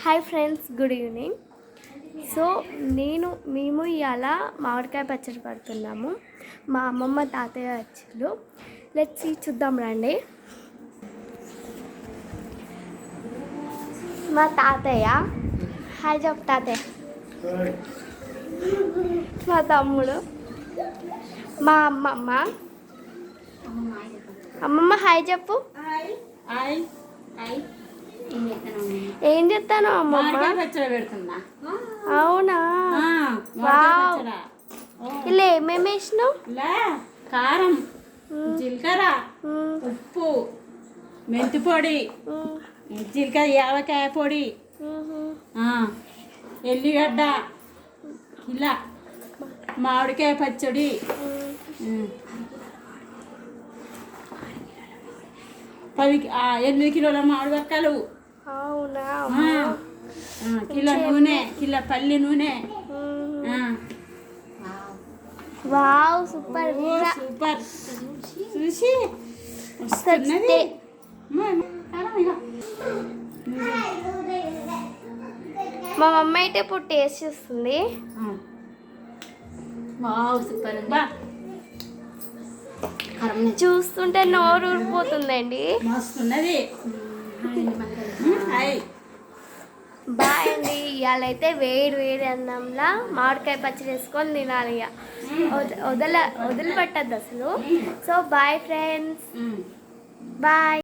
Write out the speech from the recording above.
Hi friends, good evening. So మేము ఇవాళ మామిడికాయ పచ్చడి పడుతున్నాము. మా అమ్మమ్మ తాతయ్య వచ్చారు. లెట్స్ చూద్దాం రండి. మా తాతయ్య, హాయ్ చెప్పు తాతయ్య. మా తమ్ముడు, మా అమ్మమ్మ హాయ్ చెప్పు. ఏం చెప్తాను అమ్మమ్మ? అవునా? ఇలా ఏమేమి వేసినావు? కారం, జీలకర్ర, ఉప్పు, మెంతి పొడి, జీలకర్ర యావకాయ పొడి, ఎల్లిగడ్డ, ఇలా మామిడికాయ పచ్చడి, 8 కిలోల మామిడి వక్కలు, అవునా? కిలో నూనె, కిలో పల్లి నూనె. Wow, super super. చూసి వస్తున్నది. మా మమ్మీ అయితే ఇప్పుడు టేస్ట్ చేస్తుంది. Wow, super. చూస్తుంటే నోరు ఊరిపోతుందండి. మస్తున్నది. బాయ్ అండి. ఇవాళ అయితే వేడి అన్నంలా మామిడికాయ పచ్చడి వేసుకొని తినాలి. ఇక వదిలిపెట్టద్దు అసలు. So bye friends, bye.